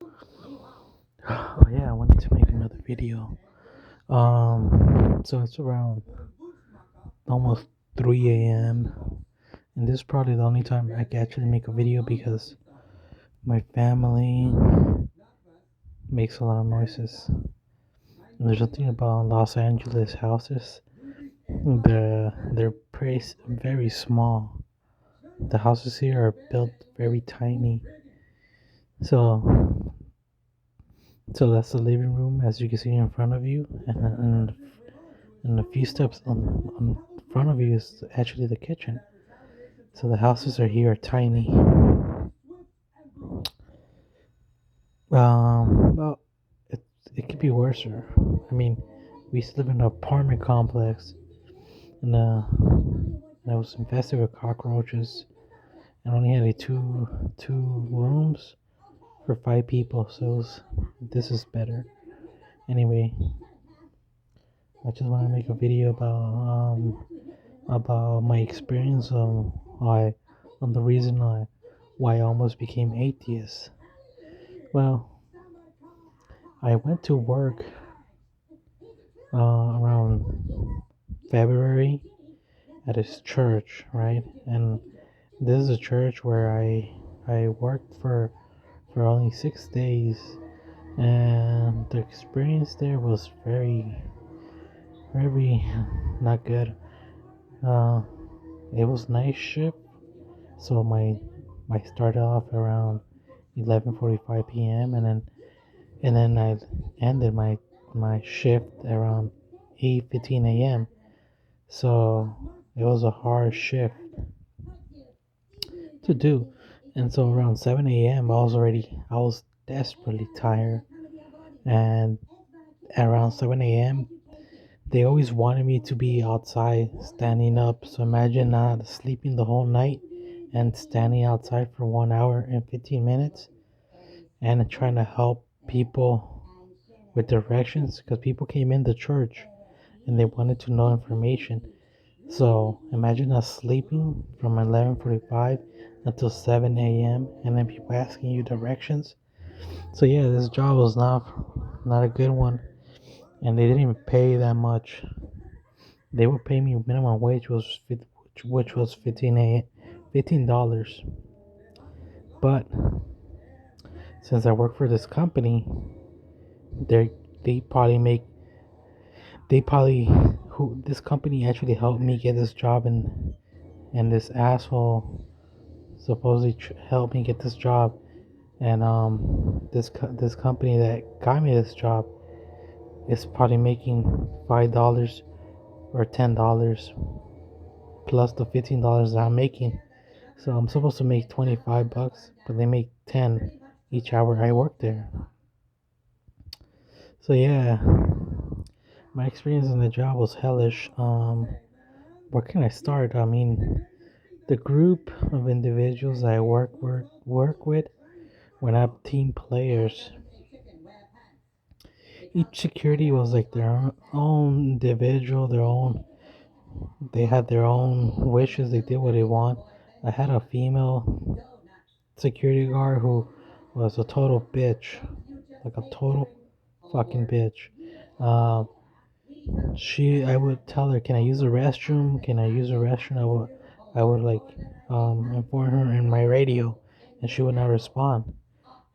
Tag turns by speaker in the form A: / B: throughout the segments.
A: Oh yeah, I wanted to make another video. So it's around almost 3 a.m. and this is probably the only time I can actually make a video because my family makes a lot of noises. And there's something about Los Angeles houses. They're very small. The houses here are built very tiny. So so that's the living room as you can see in front of you, and a few steps on front of you is actually the kitchen. So the houses are here are tiny. Well, it it could be worse. I mean, we used to live in an apartment complex, and I was infested with cockroaches, and only had two rooms for 5 people. So this is better. Anyway, I just want to make a video about my experience on the reason why I almost became atheist. Well, I went to work around February at his church, right? And this is a church where I worked for only 6 days, and the experience there was very not good. Uh, it was night shift, so my started off around 11:45 p.m. and then I ended my shift around 8:15 a.m. So it was a hard shift to do. And so around 7 a.m. I was desperately tired. And around 7 a.m. they always wanted me to be outside standing up. So imagine not sleeping the whole night and standing outside for 1 hour and 15 minutes and trying to help people with directions because people came in the church and they wanted to know information. So imagine us sleeping from 11:45 until 7 a.m. and then people asking you directions. So yeah, this job was not a good one, and they didn't even pay that much. They would pay me minimum wage which was $15. But since I work for this company, they they probably make they probably who this company actually helped me get this job, and this asshole supposedly helped me get this job, and this company that got me this job is probably making $5 or $10 plus the $15 that I'm making. So I'm supposed to make 25 bucks, but they make 10 each hour I work there. So yeah, my experience in the job was hellish. Where can I start? I mean, the group of individuals I work with, we're not team players. Each security was like their own individual, they had their own wishes, they did what they want. I had a female security guard who was a total bitch, like a total fucking bitch. Uh, I would tell her, "Can I use the restroom? Can I use the restroom?" I would like inform her in my radio, and she would not respond.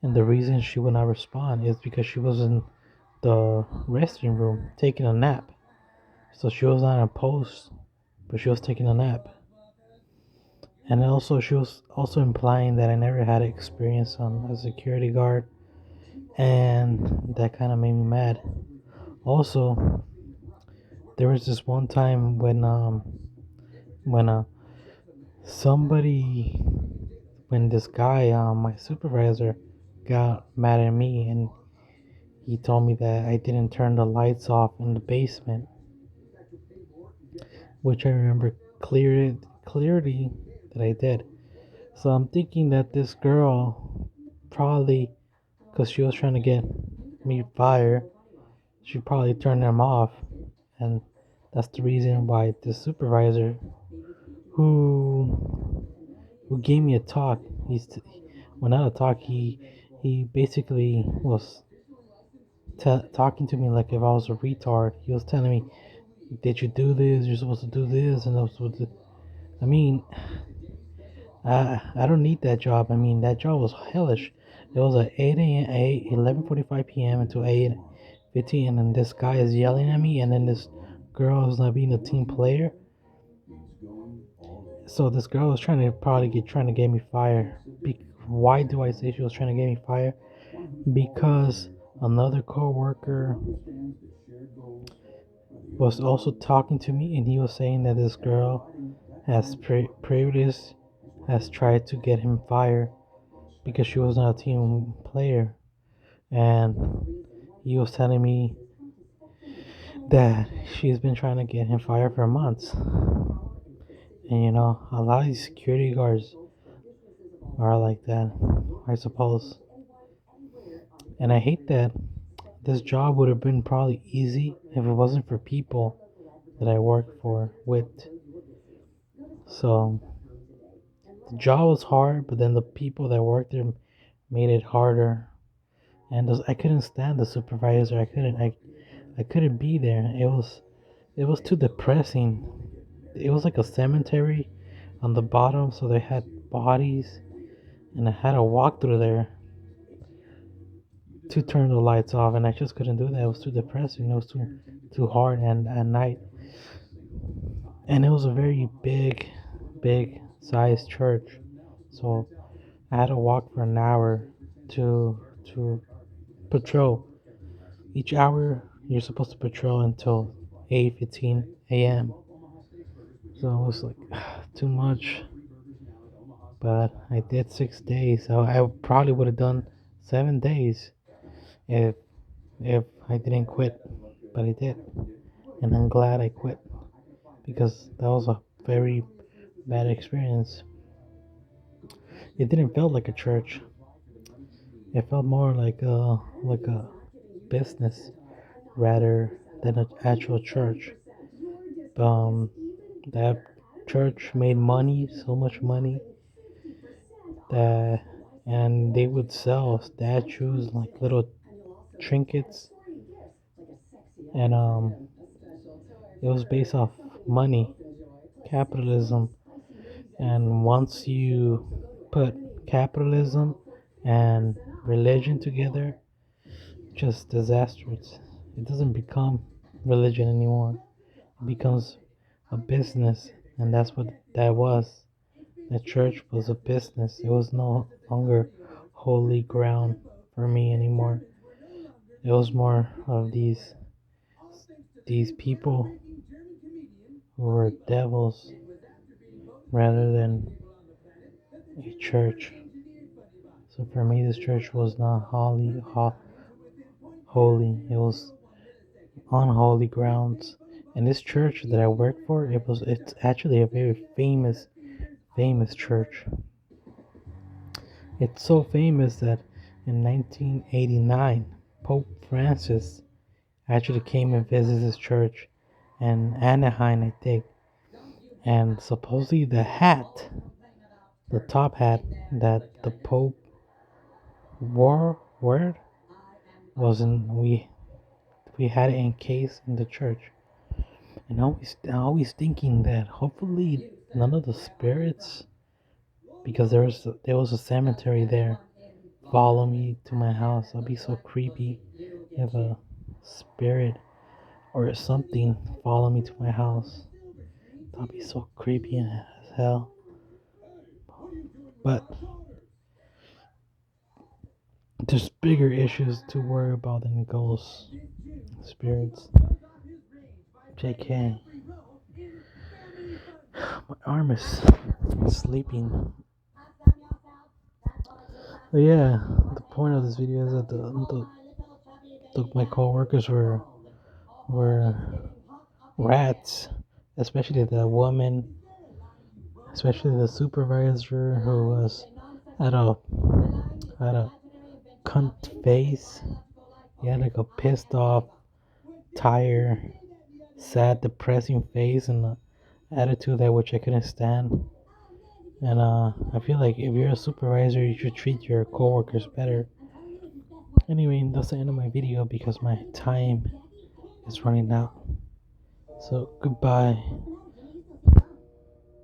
A: And the reason she would not respond is because she was in the restroom room taking a nap. So she was not in post, but she was taking a nap. And also, she was also implying that I never had experience on a security guard, and that kind of made me mad. Also, there was this one time when somebody when this guy, my supervisor, got mad at me, and he told me that I didn't turn the lights off in the basement, which I remember clearly that I did. So I'm thinking that this girl probably, because she was trying to get me fired, she probably turned them off, and that's the reason why the supervisor who gave me a talk, well, not a talk, he basically was talking to me like if I was a retard. He was telling me, "Did you do this? You're supposed to do this," and I was supposed to. I mean, I don't need that job. I mean, that job was hellish. It was at 8 a.m. 11:45 p.m. until 8:15, and then this guy is yelling at me, and then this girl is not being a team player. So this girl was trying to get me fired. Why do I say she was trying to get me fired? Because another coworker was also talking to me, and he was saying that this girl has previous has tried to get him fired because she was not a team player, and he was telling me that she's been trying to get him fired for months. And a lot of these security guards are like that, I suppose. And I hate that this job would have been probably easy if it wasn't for people that I work for with. So the job was hard, but then the people that worked there made it harder. And I couldn't stand the supervisor. I couldn't be there. It was too depressing. It was like a cemetery on the bottom, so they had bodies, and I had to walk through there to turn the lights off, and I just couldn't do that. It was too depressing. It was too hard, and at night, and it was a very big sized church, so I had to walk for an hour to patrol. Each hour you're supposed to patrol until 8:15 a.m. So it was like too much, but I did 6 days. So I probably would have done 7 days if I didn't quit, but I did, and I'm glad I quit because that was a very bad experience. It didn't feel like a church. It felt more like a business rather than an actual church. Um, that church made money, so much money that, and they would sell statues like little trinkets, and it was based off money, capitalism. And once you put capitalism and religion together, just disastrous. It doesn't become religion anymore. It becomes a business, and that's what that was. The church was a business. It was no longer holy ground for me anymore. It was more of these people who were devils rather than a church. So for me, this church was not holy. It was unholy grounds. And this church that I work for, it's actually a very famous church. It's so famous that in 1989, Pope Francis actually came and visited this church in Anaheim, I think. And supposedly the top hat that the Pope wore was in we had it encased in the church. And I always thinking that hopefully none of the spirits, because there was a cemetery there, follow me to my house. That'd be so creepy if a spirit or something follow me to my house. That'd be so creepy as hell. But there's bigger issues to worry about than ghosts, spirits. JK. My arm is sleeping. But yeah, the point of this video is that my coworkers were rats, especially the woman, especially the supervisor who was had a had a cunt face. He had like a pissed off, tired, sad, depressing face and an attitude that which I couldn't stand. And I feel like if you're a supervisor, you should treat your coworkers better. Anyway, that's the end of my video because my time is running out. So goodbye.